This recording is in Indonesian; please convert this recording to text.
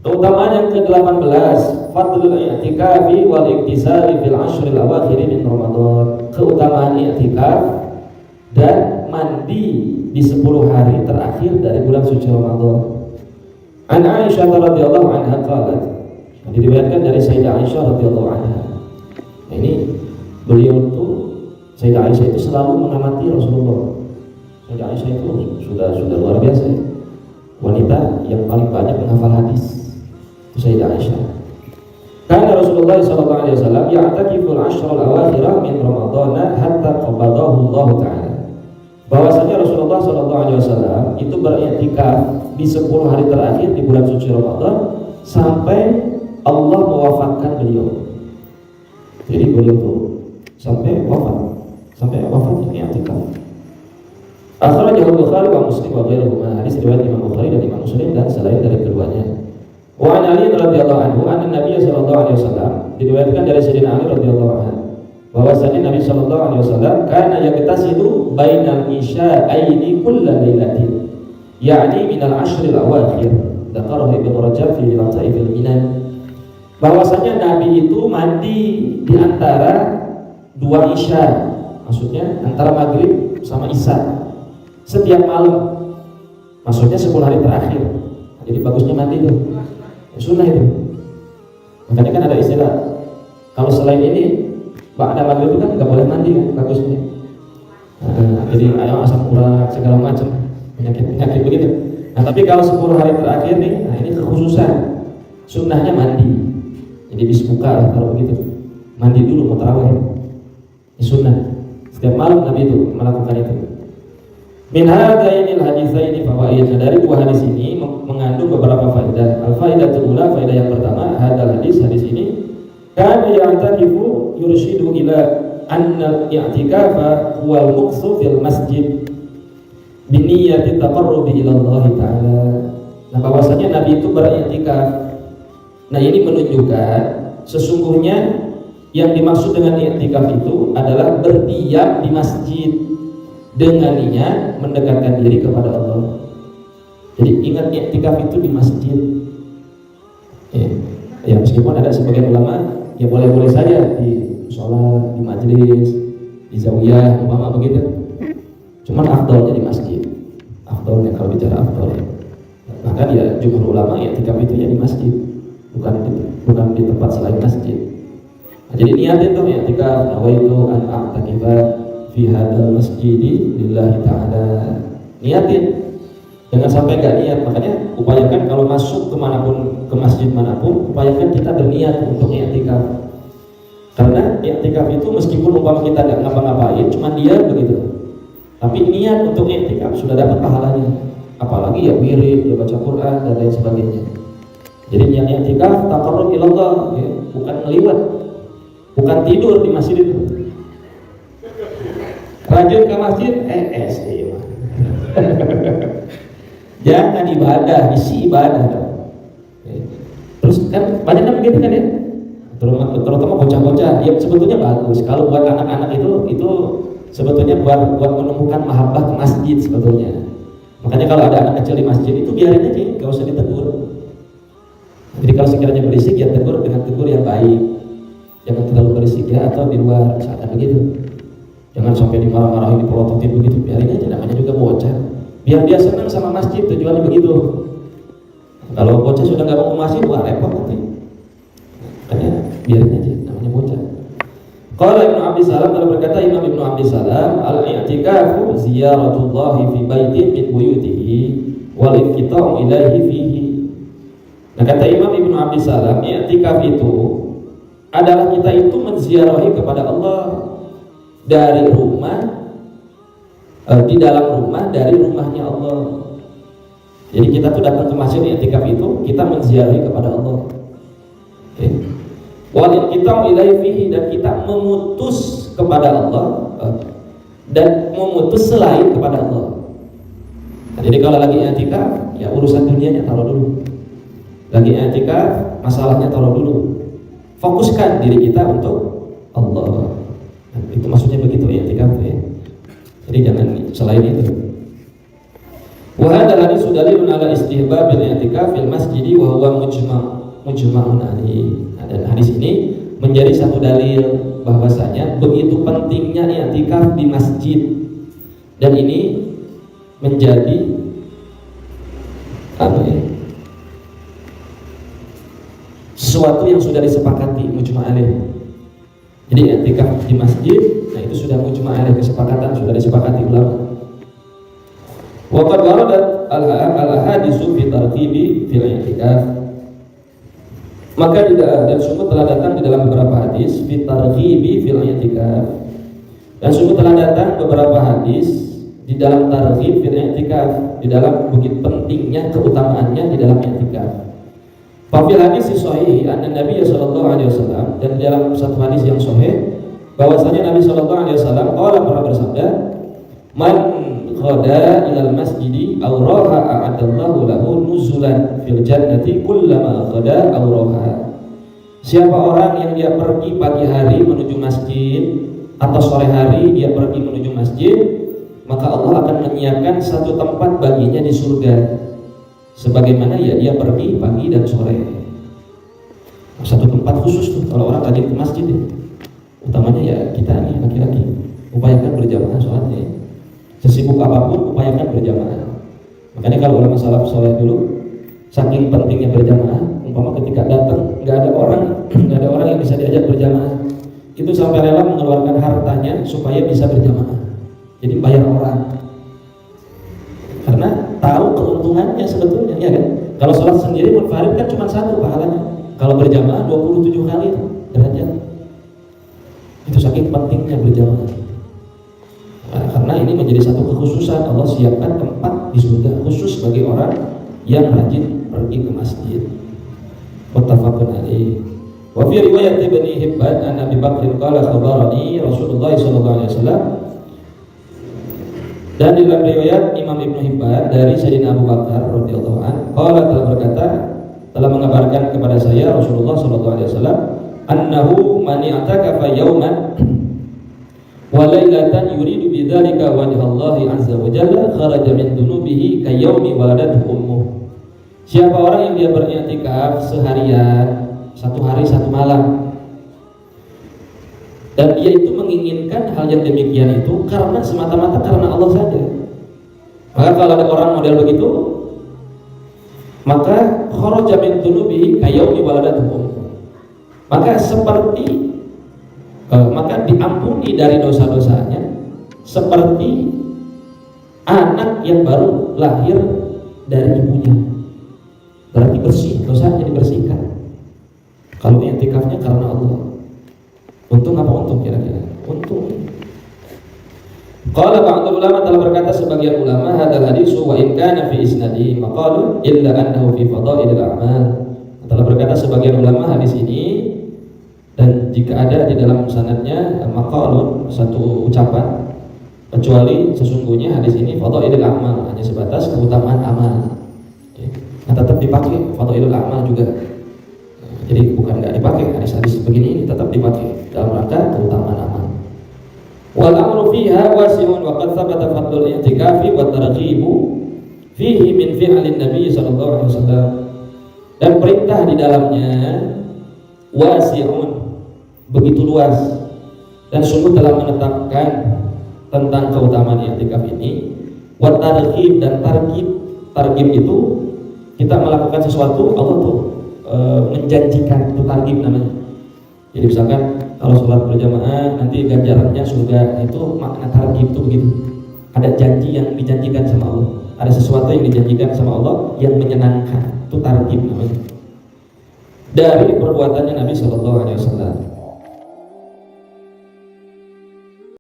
Keutamaan yang ke-18, fadlul i'tikafi wal iktisari fil ashril awakhir min Ramadan. Keutamaan i'tikaf dan mandi di 10 hari terakhir dari bulan suci Ramadan. An Aisyah radhiyallahu anha qalat, diriwayatkan dari Sayyidah Aisyah radhiyallahu anha. Nah, ini beliau itu, Sayyidah Aisyah itu selalu mengamati Rasulullah. Sayyidah Aisyah itu sudah luar biasa ya. Wanita yang paling banyak menghafal hadis. Itu Sayyidah Aisyah. Karena Rasulullah SAW ya'takiful ashrul awakhirah min Ramadhan hatta qabadahu Allah Ta'ala. Bahwasanya Rasulullah SAW itu beriktikaf di 10 hari terakhir di bulan suci Ramadan sampai Allah mewafatkan beliau. Jadi beliau itu sampai wafatnya i'tikaf. Akhrajahu Bukhari wa Muslim wa ghairuhuma. Hadis riwayat Imam Bukhari dan Imam Muslim dan selain dari keduanya. Wa an Ali radhiyallahu anhu anna Nabi sallallahu alaihi wasallam, diriwayatkan dari Sayyidina Ali radhiyallahu anhu bahwasanya Nabi sallallahu alaihi wasallam kana yaqtasilu bainal isya'aini kullal lailatin, yakni min al-ashril awakhir. Dzakarahu Ibnu Rajab fi Lataifil Minan. Bahwasanya Nabi itu mandi di antara 2 isya, maksudnya antara maghrib sama isya setiap malam, maksudnya 10 hari terakhir. Jadi bagusnya mandi itu. Sunnah itu. Makanya kan ada istilah, kalau selain ini ba'da maghrib itu kan nggak boleh mandi kan, bagusnya. Jadi ayo asam urat segala macam penyakit begitu. Nah tapi kalau 10 hari terakhir nih, nah ini kekhususan sunnahnya mandi. Jadi bisbuka lah kalau begitu, mandi dulu mau tarawih. Ini sunnah. Setiap malam Nabi itu melakukan itu. Min hadainil haditsaini fawaid. Dari 2 hadis ini mengandung beberapa faedah. Al-faedatul ula, faedah yang pertama, hadal hadis ini kana ya'takifu yurshidu ila anna i'tikafa huwa al-muqsu fil masjid bi niyyati taqarrubi ila Allah taala. Nah, bahwasanya Nabi itu beriktikaf. Nah, ini menunjukkan sesungguhnya yang dimaksud dengan i'tikaf itu adalah berdiam di masjid dengan niat mendekatkan diri kepada Allah. Jadi ingat i'tikaf itu di masjid. Ya meskipun ada sebagian ulama ya boleh-boleh saja di sholat, di majlis, di zawiyah, umpama begitu. Cuman afdalnya di masjid. Afdalnya kalau bicara afdal ya. Maka ya jumhur ulama i'tikaf itu ya di masjid, bukan di tempat selain masjid. Nah, jadi niat itu i'tikaf, nawaitu an a'takifa fi hadzal masjidi lillahi ta'ala. Niatin, jangan sampai nggak niat. Makanya upayakan kalau masuk kemanapun, ke masjid manapun, upayakan kita berniat untuk i'tikaf. Karena i'tikaf itu meskipun umpama kita nggak ngapa-ngapain, cuma dia begitu, tapi niat untuk i'tikaf sudah dapat pahalanya. Apalagi ya wirid, ya baca Quran dan lain sebagainya. Jadi niat i'tikaf taqarrub ila Allah, ya, bukan ngeliwat, bukan tidur di masjid itu. Rajin ke masjid, jangan ibadah, isi ibadah dong. Terus kan banyak kan begitu kan ya, terutama bocah-bocah. Ya sebetulnya bagus kalau buat anak-anak itu sebetulnya buat menumbuhkan mahabbah ke masjid sebetulnya. Makanya kalau ada anak kecil di masjid itu biarin aja, gak usah ditegur. Jadi kalau sekiranya berisik ya tegur dengan tegur yang baik, jangan terlalu berisik ya, atau di luar misalkan begitu. Jangan sampai dimarah-marahin, diprototin begitu, biarin aja, namanya juga bocah. Biar dia senang sama masjid, tujuannya begitu. Kalau bocah sudah nggak mau ke masjid, wah repot nanti. Makanya biarin aja, namanya bocah. Qala Ibnu Abi Salam, telah berkata Imam Ibnu Abi Salam, al-i'tikafu ziyaratullah fi baitin min buyutihi wal inqita'u ilaihi fihi. Nah kata Imam Ibnu Abi Salam, i'tikaf itu adalah kita itu menziarahi kepada Allah dari rumah, di dalam rumah, dari rumahnya Allah. Jadi kita tuh datang ke masjid i'tikaf itu kita menziarahi kepada Allah. Wal kita ilaihi fihi, dan kita memutus kepada Allah dan memutus selain kepada Allah. Nah, jadi kalau lagi i'tikaf ya urusan dunianya taruh dulu. Lagi i'tikaf masalahnya taruh dulu. Fokuskan diri kita untuk Allah. Nah, itu maksudnya begitu i'tikaf ya. Jadi jangan selain itu. Wa hadha hadis dalilun ala istihbabil i'tikaf fil masjid wa huwa mujma'un alaih. Dan hadis ini menjadi satu dalil bahwasanya begitu pentingnya i'tikaf di masjid, dan ini menjadi sesuatu yang sudah disepakati mujma' alaih. Jadi i'tikaf di masjid, nah itu sudah mujma' alaih, kesepakatan sudah disepakati ulama. Wa qad waradat al-ahaditsu fi tartibi fil i'tikaf. Maka dan sungguh telah datang di dalam beberapa hadis fi targhibi fil i'tikaf. Dan sungguh telah datang beberapa hadis di dalam targhib fil i'tikaf, di dalam begitu pentingnya keutamaannya di dalam i'tikaf. Fa fil hadis sahih anna Nabi sallallahu alaihi wasallam, dan di dalam satu hadis yang sahih bahwasanya Nabi sallallahu alaihi wasallam pernah bersabda, man khada ilal masjidi aw raha a'adallahu lahu nuzulan fil jannati kullama khada aw raha. Siapa orang yang dia pergi pagi hari menuju masjid atau sore hari dia pergi menuju masjid, maka Allah akan menyiapkan satu tempat baginya di surga sebagaimana ya dia pergi pagi dan sore. Satu tempat khusus tuh kalau orang rajin ke masjid ya. Utamanya ya kita nih laki-laki, upayakan berjamaah sholatnya. Sesibuk apapun upayakan berjamaah. Makanya kalau ulama salaf soleh dulu saking pentingnya berjamaah, umpama ketika datang nggak ada orang yang bisa diajak berjamaah, itu sampai rela mengeluarkan hartanya supaya bisa berjamaah. Jadi bayar orang, karena tahu keuntungannya sebetulnya, ya kan? Kalau sholat sendiri munfarid kan cuma satu pahalanya. Kalau berjamaah 27 kali derajat. Itu saking pentingnya berjamaah. Nah, karena ini menjadi satu kekhususan, Allah siapkan tempat di surga khusus bagi orang yang rajin pergi ke masjid. Muttafaqun alaih. Wa fi riwayat Ibnu Hibban an Abi Bakr qala khabarani Rasulullah sallallahu alaihi wasallam. Dan di dalam riwayat Imam Ibnu Hibban dari Sayyidina Abu Bakar radhiyallahu anhu, qala telah berkata, telah mengabarkan kepada saya Rasulullah sallallahu alaihi wasallam, annahu man i'takafa yawman wa lailatan yuridu bidzalika wajhallahi azza wa jalla kharaja min dunubihi kayaumi waladathu ummuh. Siapa orang yang dia beriktikaf seharian, satu hari satu malam, dan dia itu menginginkan hal yang demikian itu karena semata-mata karena Allah saja, maka kalau ada orang model begitu, maka kharaja min dunubihi kayaumi waladathu ummuh, maka seperti maka diampuni dari dosa-dosanya seperti anak yang baru lahir dari ibunya. Berarti bersih, dosanya dibersihkan. Kalau i'tikafnya karena Allah. Untung apa untung kira-kira? Untung. Qala ba'd ulama, telah berkata sebagian ulama, hadzal haditsu wa in kana fi isnadi maqalun illa annahu fi fadailil a'mal. Telah berkata sebagian ulama, hadis ini dan jika ada di dalam sanadnya maqalun, satu ucapan, kecuali sesungguhnya hadis ini fadailul a'mal, hanya sebatas keutamaan amal. Nah, tetap dipakai fadailul a'mal juga. Jadi bukan nggak dipakai, hadis-hadis begini ini tetap dipakai dalam rangka keutamaan amal. Wal amru fiha wasi'un wa qad thabata fadlul i'tikafi wa targhibu fihi min fi'lin Nabi sallallahu alaihi wasallam. Dan perintah di dalamnya wasi'un, begitu luas, dan sungguh telah menetapkan tentang keutamaan i'tikaf ini. Wa targhib, dan targhib itu kita melakukan sesuatu, Allah tuh menjanjikan, itu targhib namanya. Jadi misalkan kalau sholat berjamaah nanti ganjarannya surga, itu makna targhib itu begitu. Ada janji yang dijanjikan sama Allah, ada sesuatu yang dijanjikan sama Allah yang menyenangkan, itu targhib namanya. Dari perbuatannya Nabi Sallallahu Alaihi Wasallam.